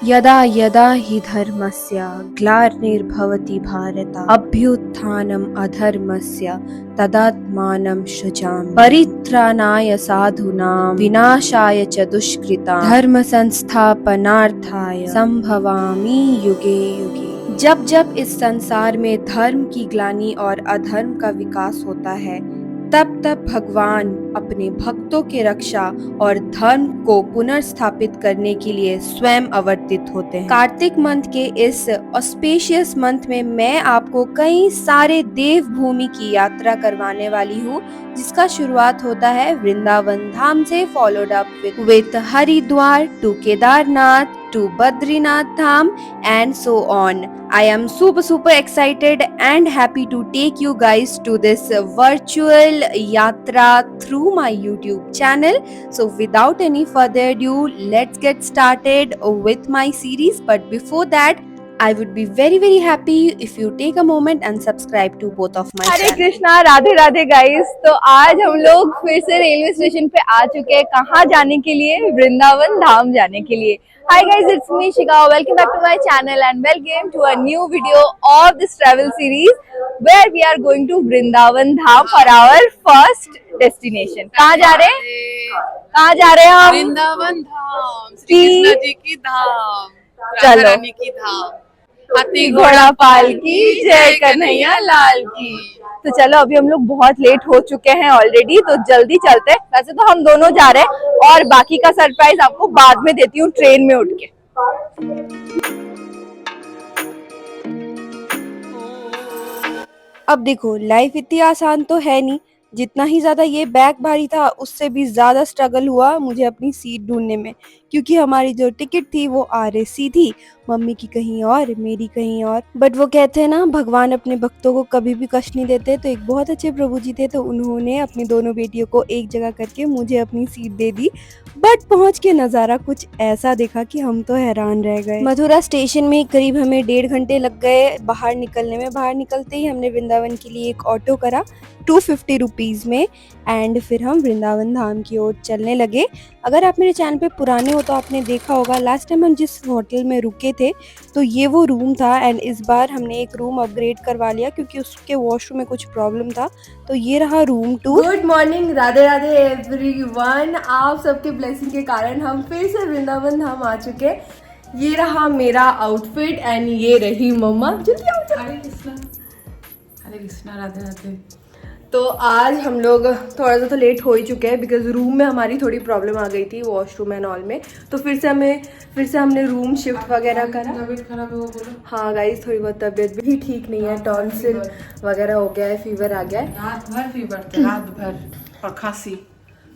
यदा यदा हि धर्मस्य ग्लानिर्भवति भारत अभ्युत्थानम् अधर्मस्य तदात्मानं सृजामि परित्राणाय साधूनां विनाशाय च दुष्कृतां धर्म संस्थापनार्थाय संभवामि युगे युगे। जब जब इस संसार में धर्म की ग्लानि और अधर्म का विकास होता है, तब तब भगवान अपने भक्तों के रक्षा और धर्म को पुनर्स्थापित करने के लिए स्वयं अवतरित होते हैं। कार्तिक मंथ के इस ऑस्पिशियस मंथ में मैं आपको कई सारे देव भूमि की यात्रा करवाने वाली हूँ, जिसका शुरुआत होता है वृंदावन धाम से, followed up with Haridwar to Kedarnath to Badrinath Dham and so on. I am super excited and happy to take you guys to this virtual yatra through my YouTube channel. So without any further ado, let's get started with my series. But before that, I would be very happy if you take a moment and subscribe to both of my Hare channels. Krishna, Radhe Radhe guys. तो आज हम लोग फिर से railway station पे आ चुके हैं। कहाँ जाने के लिए? वृंदावन धाम जाने के लिए। Hi guys, it's me Shika. Welcome back to my channel and welcome to a new video of this travel series where we are going to Vrindavan Dham for our first destination. कहाँ जा रहे हैं? कहाँ जा रहे हैं हम? वृंदावन धाम, श्री कृष्ण जी की धाम, चलो। राधा रानी की धाम, हाथी घोड़ा पाल की जय कन्हैया लाल की। तो चलो, अभी हम लोग बहुत लेट हो चुके हैं ऑलरेडी, तो जल्दी चलते हैं। वैसे तो हम दोनों जा रहे हैं और बाकी का सरप्राइज आपको बाद में देती हूँ ट्रेन में उठ के। अब देखो, लाइफ इतनी आसान तो है नहीं। जितना ही ज्यादा ये बैग भारी था, उससे भी ज्यादा स्ट्रगल हुआ मुझे अपनी सीट ढूंढने में, क्योंकि हमारी जो टिकट थी वो RAC थी, मम्मी की कहीं और, मेरी कहीं और। बट वो कहते हैं ना, भगवान अपने भक्तों को कभी भी कष्ट नहीं देते। तो एक बहुत अच्छे प्रभु जी थे, तो उन्होंने अपनी दोनों बेटियों को एक जगह करके मुझे अपनी सीट दे दी। बट पहुंच के नज़ारा कुछ ऐसा देखा कि हम तो हैरान रह गए। मथुरा स्टेशन में करीब हमें 1.5 घंटे लग गए बाहर निकलने में। बाहर निकलते ही हमने वृंदावन के लिए एक ऑटो करा 250 रुपीज़ में, एंड फिर हम वृंदावन धाम की ओर चलने लगे। अगर आप मेरे चैनल पे पुराने हो तो आपने देखा होगा, लास्ट टाइम हम जिस होटल में रुके थे तो ये वो रूम था, एंड इस बार हमने एक रूम अपग्रेड करवा लिया क्योंकि उसके वॉशरूम में कुछ प्रॉब्लम था। तो ये रहा room 2। Good morning, Radhe Radhe everyone. आप सबके ब्लेसिंग के कारण हम फिर से वृंदावन धाम आ चुके। ये रहा मेरा आउटफिट एंड ये रही मम्मा। जल्दी आओ। हरे कृष्णा, राधे राधे। तो आज हम लोग थोड़ा सा तो लेट हो ही चुके हैं, बिकॉज रूम में हमारी थोड़ी प्रॉब्लम आ गई थी, वॉशरूम एंड ऑल में। तो फिर से हमने रूम शिफ्ट वगैरह करा। तबीयत खराब है वो बोलो। हाँ गाइस, थोड़ी बहुत तबीयत भी ठीक नहीं है, टॉन्सिल वगैरह हो गया है, फीवर आ गया है। रात भर फीवर थे, रात भर, और खांसी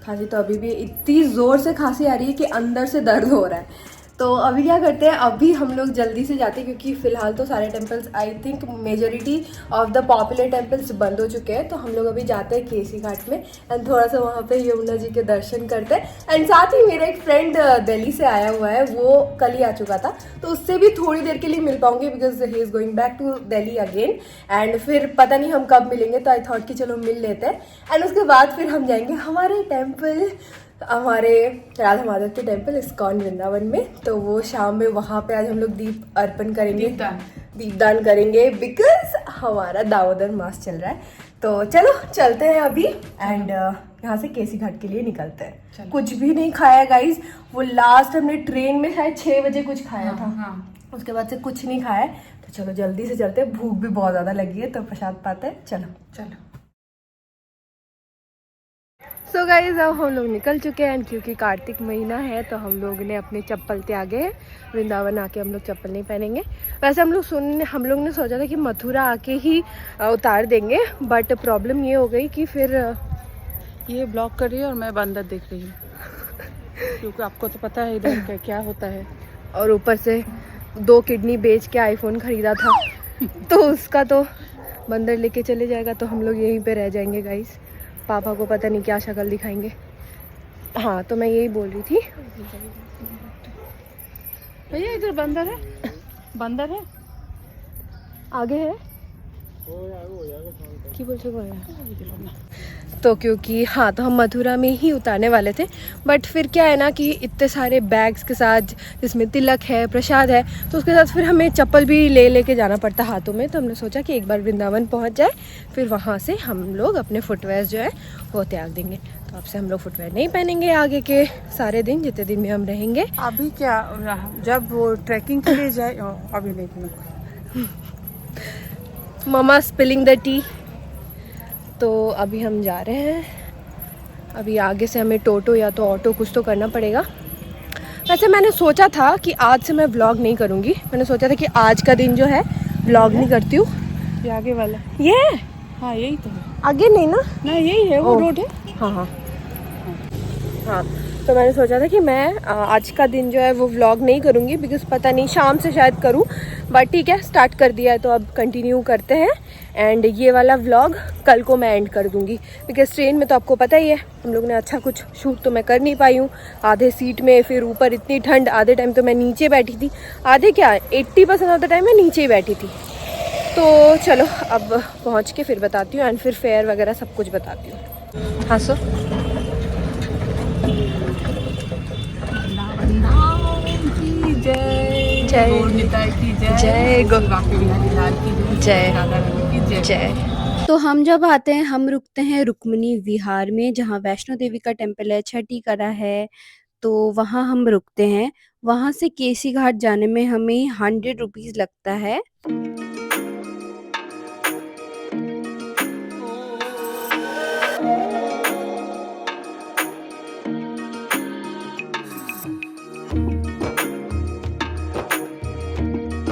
तो अभी भी इतनी जोर से खांसी आ रही है कि अंदर से दर्द हो रहा है। तो अभी क्या करते हैं, अभी हम लोग जल्दी से जाते हैं, क्योंकि फिलहाल तो सारे temples, I think majority of the popular temples बंद हो चुके हैं। तो हम लोग अभी जाते हैं केसी घाट में एंड थोड़ा सा वहाँ पे यमुना जी के दर्शन करते हैं। एंड साथ ही मेरा एक फ्रेंड दिल्ली से आया हुआ है, वो कल ही आ चुका था, तो उससे भी थोड़ी देर के लिए मिल पाऊंगी, because he is going back to Delhi again. And फिर पता नहीं हम कब मिलेंगे, तो आई थॉट कि चलो मिल लेते हैं। एंड उसके बाद फिर हम जाएंगे हमारे टेम्पल, हमारे राधा माधव के टेम्पल इस्कॉन वृंदावन में। तो वो शाम में वहाँ पे आज हम लोग दीप अर्पण करेंगे, दीपदान करेंगे, बिकॉज हमारा दामोदर मास चल रहा है। तो चलो चलते हैं अभी, एंड यहाँ से केसी घाट के लिए निकलते हैं। कुछ भी नहीं खाया गाइज, वो लास्ट हमने ट्रेन में शायद 6 बजे कुछ खाया था। उसके बाद से कुछ नहीं खाया है। तो चलो जल्दी से चलते हैं, भूख भी बहुत ज़्यादा लगी है, तो प्रसाद पाते हैं। चलो। सो गाइज, अब हम लोग निकल चुके हैं, क्योंकि कार्तिक महीना है तो हम लोग ने अपने चप्पल त्यागे हैं। वृंदावन आके हम लोग चप्पल नहीं पहनेंगे। वैसे हम लोग ने सोचा था कि मथुरा आके ही उतार देंगे, बट प्रॉब्लम ये हो गई कि फिर ये ब्लॉक कर रही है और मैं बंदर देख रही हूँ क्योंकि आपको तो पता है इधर क्या होता है। और ऊपर से 2 किडनी बेच के आईफोन खरीदा था तो उसका तो बंदर लेके चले जाएगा, तो हम लोग यहीं पे रह जाएंगे गाइस। पापा को पता नहीं क्या शक्ल दिखाएंगे। हाँ, तो मैं यही बोल रही थी। भैया इधर बंदर है आगे है की बोल तो क्योंकि हाँ, तो हम मथुरा में ही उतारने वाले थे, बट फिर क्या है ना कि इतने सारे बैग्स के साथ जिसमें तिलक है, प्रसाद है, तो उसके साथ फिर हमें चप्पल भी लेके जाना पड़ता हाथों में। तो हमने सोचा कि एक बार वृंदावन पहुंच जाए, फिर वहाँ से हम लोग अपने फुटवेयर जो है वो त्याग देंगे। तो अब से हम लोग फुटवेयर नहीं पहनेंगे आगे के सारे दिन, जितने दिन में हम रहेंगे। अभी क्या, जब वो ट्रैकिंग के लिए जाए, अभी नहीं पहनूंगा। Mama spilling the tea. तो अभी हम जा रहे हैं। अभी आगे से हमें टोटो या तो ऑटो कुछ तो करना पड़ेगा। वैसे मैंने सोचा था कि आज से मैं व्लॉग नहीं करूँगी। मैंने सोचा था कि आज का दिन जो है व्लॉग नहीं करती हूँ। ये आगे वाला, ये हाँ यही तो है। आगे नहीं ना? नहीं यही है, वो ओ। रोड है। हाँ हाँ हाँ। तो मैंने सोचा था कि मैं आज का दिन जो है वो व्लॉग नहीं करूँगी, बिकॉज पता नहीं शाम से शायद करूँ, बट ठीक है, स्टार्ट कर दिया है तो अब कंटिन्यू करते हैं। एंड ये वाला व्लॉग कल को मैं एंड कर दूँगी, बिकॉज ट्रेन में तो आपको पता ही है हम लोग ने अच्छा कुछ शूट तो मैं कर नहीं पाई हूँ। आधे सीट में, फिर ऊपर इतनी ठंड, आधे टाइम तो मैं नीचे बैठी थी, आधे क्या 80% ऑफ द टाइम मैं नीचे ही बैठी थी। तो चलो अब पहुँच के फिर बताती हूँ, एंड फिर फेयर वगैरह सब कुछ बताती हूँ। हाँ सो जय जय गौरनिताई की जय, जय बांके बिहारी लाल की जय राधा रानी की जय। जय। तो हम जब आते हैं, हम रुकते हैं रुक्मिणी विहार में, जहाँ वैष्णो देवी का टेम्पल है, छठी कला है, तो वहाँ हम रुकते हैं। वहाँ से केसी घाट जाने में हमें 100 रुपीज लगता है।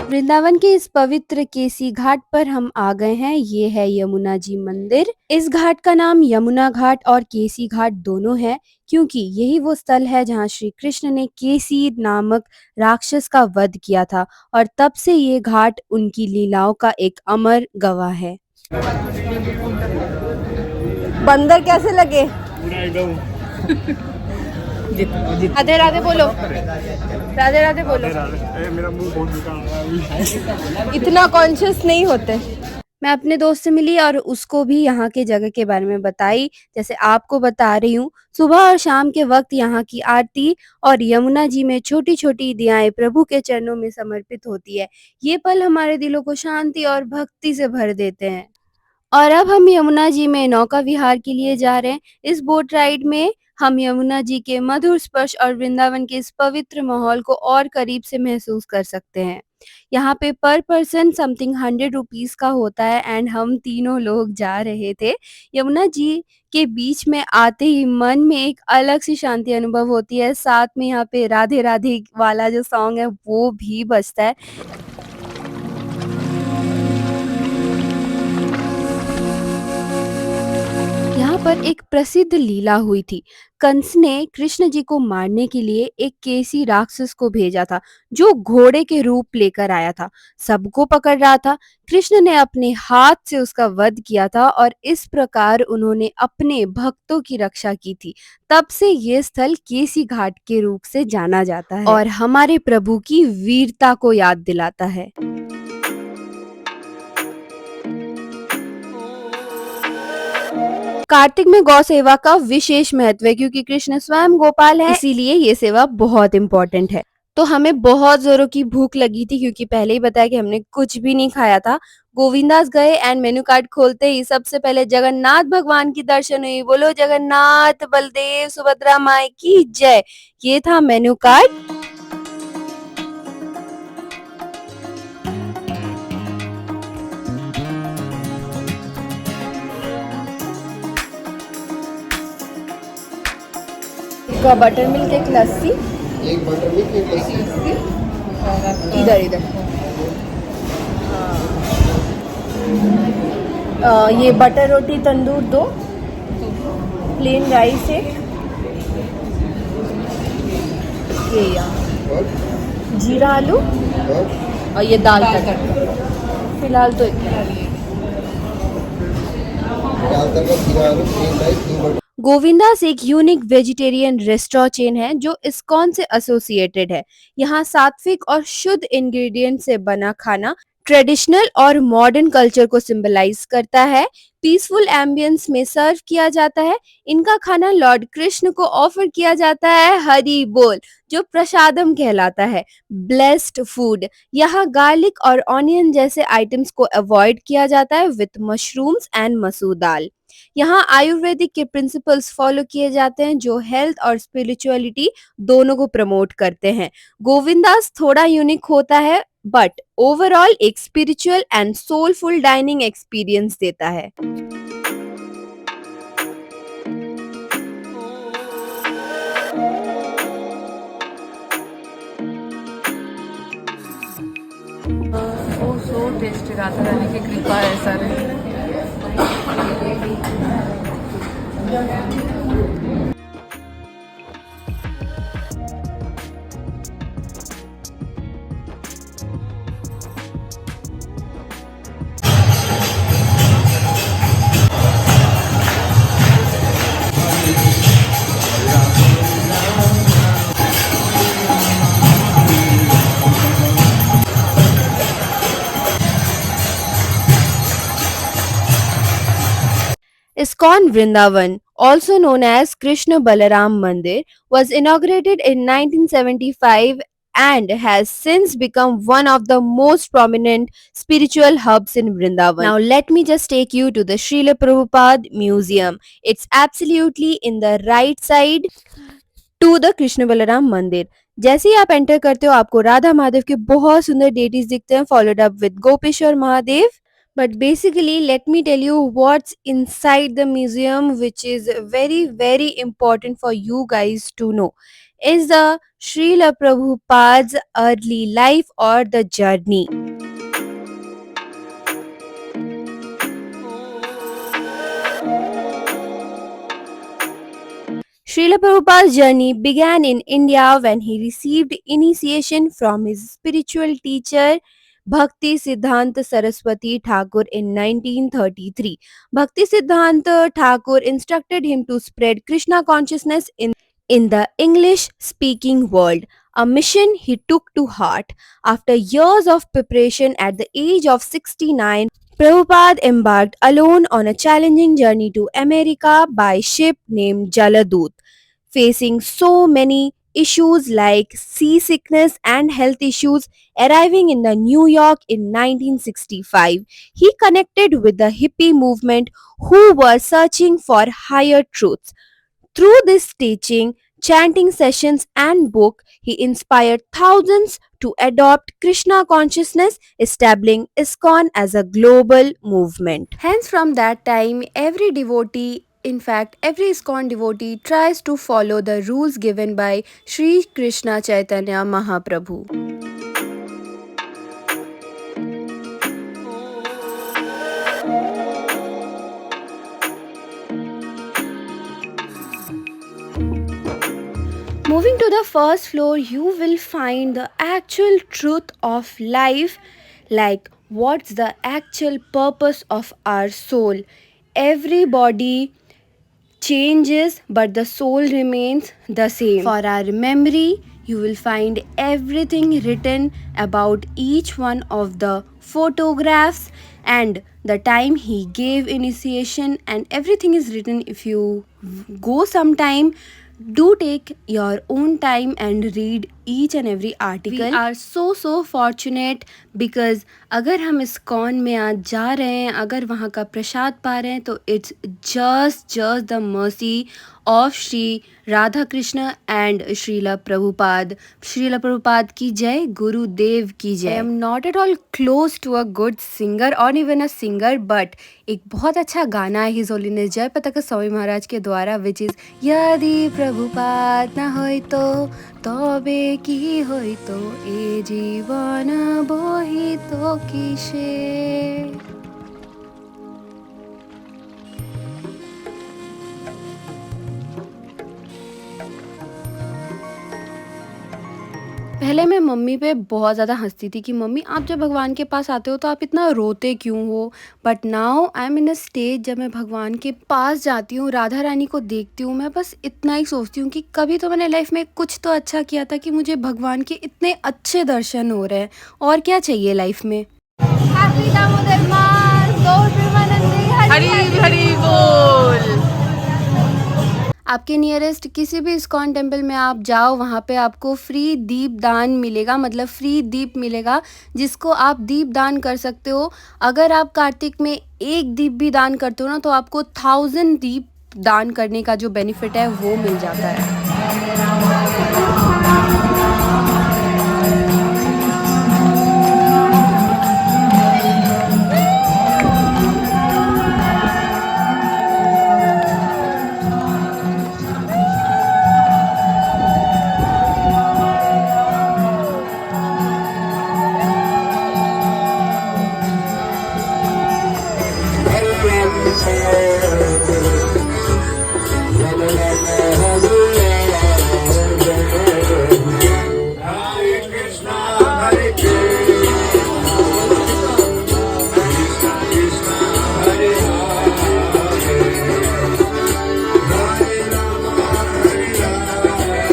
वृंदावन के इस पवित्र केसी घाट पर हम आ गए हैं। ये है यमुना जी मंदिर। इस घाट का नाम यमुना घाट और केसी घाट दोनों है, क्योंकि यही वो स्थल है जहाँ श्री कृष्ण ने केसी नामक राक्षस का वध किया था, और तब से ये घाट उनकी लीलाओं का एक अमर गवाह है। बंदर कैसे लगे? राधे राधे बोलो, राधे राधे बोलो। मेरा मुंह बहुत निकाल रहा है। इतना कॉन्शियस नहीं होते। मैं अपने दोस्त से मिली और उसको भी यहाँ के जगह के बारे में बताई, जैसे आपको बता रही हूँ। सुबह और शाम के वक्त यहाँ की आरती और यमुना जी में छोटी छोटी दियाएं प्रभु के चरणों में समर्पित होती है। ये पल हमारे दिलों को शांति और भक्ति से भर देते हैं। और अब हम यमुना जी में नौका विहार के लिए जा रहे हैं। इस बोट राइड में हम यमुना जी के मधुर स्पर्श और वृंदावन के इस पवित्र माहौल को और करीब से महसूस कर सकते हैं। यहाँ पे पर पर्सन समथिंग 100 रुपीज का होता है, एंड हम तीनों लोग जा रहे थे। यमुना जी के बीच में आते ही मन में एक अलग सी शांति अनुभव होती है। साथ में यहाँ पे राधे राधे वाला जो सॉन्ग है वो भी बजता है। यहाँ पर एक प्रसिद्ध लीला हुई थी। कंस ने कृष्ण जी को मारने के लिए एक केसी राक्षस को भेजा था, जो घोड़े के रूप लेकर आया था, सबको पकड़ रहा था। कृष्ण ने अपने हाथ से उसका वध किया था, और इस प्रकार उन्होंने अपने भक्तों की रक्षा की थी। तब से ये स्थल केसी घाट के रूप से जाना जाता है और हमारे प्रभु की वीरता को याद दिलाता है। कार्तिक में गौ सेवा का विशेष महत्व है, क्योंकि कृष्ण स्वयं गोपाल है, इसीलिए ये सेवा बहुत इम्पोर्टेंट है। तो हमें बहुत जोरों की भूख लगी थी, क्योंकि पहले ही बताया कि हमने कुछ भी नहीं खाया था। गोविंदास गए एंड मेनू कार्ड खोलते ही सबसे पहले जगन्नाथ भगवान की दर्शन हुई। बोलो जगन्नाथ बलदेव सुभद्रा माई की जय। ये था मेनू कार्ड। बटर मिल्क, एक लस्सी, एक बटर मिल्क, एक लस्सी। इधर इधर ये बटर रोटी तंदूर 2, प्लेन राइस 1, ये जीरा आलू, और ये दाल तड़का। फिलहाल तो इतना। दाल तड़का, जीरा आलू, प्लेन राइस, 2 बटर। गोविंदास एक यूनिक वेजिटेरियन रेस्टोरेंट चेन है जो इस्कॉन से एसोसिएटेड है। यहाँ सात्विक और शुद्ध इंग्रेडिएंट से बना खाना ट्रेडिशनल और मॉडर्न कल्चर को सिंबलाइज करता है। पीसफुल एम्बियंस में सर्व किया जाता है। इनका खाना लॉर्ड कृष्ण को ऑफर किया जाता है, हरि बोल, जो प्रसादम कहलाता है, ब्लेस्ड फूड। यहाँ गार्लिक और ऑनियन जैसे आइटम्स को अवॉइड किया जाता है विथ मशरूम्स एंड मसूर दाल। यहाँ आयुर्वेदिक के प्रिंसिपल्स फॉलो किए जाते हैं जो हेल्थ और स्पिरिचुअलिटी दोनों को प्रमोट करते हैं। गोविंदास थोड़ा यूनिक होता है बट ओवरऑल एक spiritual and soulful dining experience देता है। सो टेस्टी, राधा रानी की कृपा है सारे। ISKCON Vrindavan, also known as Krishna Balaram Mandir, was inaugurated in 1975 and has since become one of the most prominent spiritual hubs in Vrindavan. Now let me just take you to the Srila Prabhupada Museum. It's absolutely in the right side to the Krishna Balaram Mandir. जैसे ही आप enter करते हो आपको राधा महादेव के बहुत सुंदर deities दिखते हैं, followed up with Gopeshwar Mahadev. But basically, let me tell you what's inside the museum, which is very important for you guys to know, is the Srila Prabhupada's early life or the journey. Srila Prabhupada's journey began in India when he received initiation from his spiritual teacher Bhakti Siddhanta Saraswati Thakur in 1933. Bhakti Siddhanta Thakur instructed him to spread Krishna consciousness in the English speaking world, a mission he took to heart. After years of preparation, at the age of 69, Prabhupada embarked alone on a challenging journey to America by ship named Jaladoot. Facing so many issues like seasickness and health issues, arriving in the New York in 1965, he connected with the hippie movement who were searching for higher truths. Through this teaching, chanting sessions and book, he inspired thousands to adopt Krishna consciousness, establishing ISKCON as a global movement. Hence, from that time, every devotee, in fact, every ISKCON devotee tries to follow the rules given by Sri Krishna Chaitanya Mahaprabhu. Moving to the first floor, you will find the actual truth of life, like what's the actual purpose of our soul. Everybody changes, but the soul remains the same. For our memory, you will find everything written about each one of the photographs and the time he gave initiation, and everything is written. If you go sometime, do take your own time and read each and every article. We are so fortunate because अगर हम ISKCON में आज जा रहे हैं, अगर वहाँ का प्रसाद पा रहे हैं, तो it's just the mercy of Shri Radha Krishna and Srila Prabhupada. Srila Prabhupada की जय, गुरुदेव की जय. I am not at all close to a good singer or even a singer, but एक बहुत अच्छा गाना है His Holiness जय पताका स्वामी महाराज के द्वारा, which is यदि प्रभुपाद ना होय तो तबे की होय तो ए जीवन बही तो किसे. पहले मैं मम्मी पे बहुत ज़्यादा हंसती थी कि मम्मी आप जब भगवान के पास आते हो तो आप इतना रोते क्यों हो. But now I am in a stage, जब मैं भगवान के पास जाती हूँ, राधा रानी को देखती हूँ, मैं बस इतना ही सोचती हूँ कि कभी तो मैंने लाइफ में कुछ तो अच्छा किया था कि मुझे भगवान के इतने अच्छे दर्शन हो रहे हैं, और क्या चाहिए लाइफ में. हैप्पी दामोदर मास, गौर प्रेमानंदी, हरी हरी बोल। आपके नियरेस्ट किसी भी इस्कॉन टेम्पल में आप जाओ, वहाँ पे आपको फ्री दीप दान मिलेगा, मतलब फ्री दीप मिलेगा जिसको आप दीप दान कर सकते हो। अगर आप कार्तिक में एक दीप भी दान करते हो ना तो आपको 1000 दीप दान करने का जो बेनिफिट है वो मिल जाता है।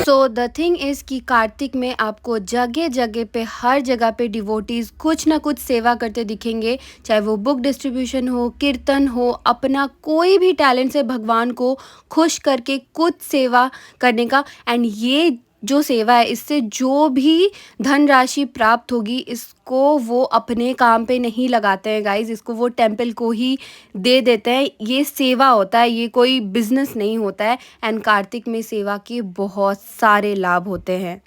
सो द थिंग इज़ कि कार्तिक में आपको जगह जगह पे, हर जगह पे डिवोटीज़ कुछ ना कुछ सेवा करते दिखेंगे, चाहे वो बुक डिस्ट्रीब्यूशन हो, कीर्तन हो, अपना कोई भी टैलेंट से भगवान को खुश करके कुछ सेवा करने का। एंड ये जो सेवा है इससे जो भी धनराशि प्राप्त होगी इसको वो अपने काम पे नहीं लगाते हैं गाइज, इसको वो टेम्पल को ही दे देते हैं। ये सेवा होता है, ये कोई बिजनेस नहीं होता है। एंड कार्तिक में सेवा के बहुत सारे लाभ होते हैं।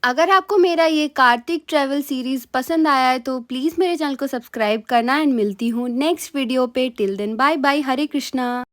अगर आपको मेरा ये कार्तिक ट्रैवल सीरीज़ पसंद आया है तो प्लीज़ मेरे चैनल को सब्सक्राइब करना। एंड मिलती हूँ नेक्स्ट वीडियो पे। टिल देन बाय बाय, हरे कृष्णा।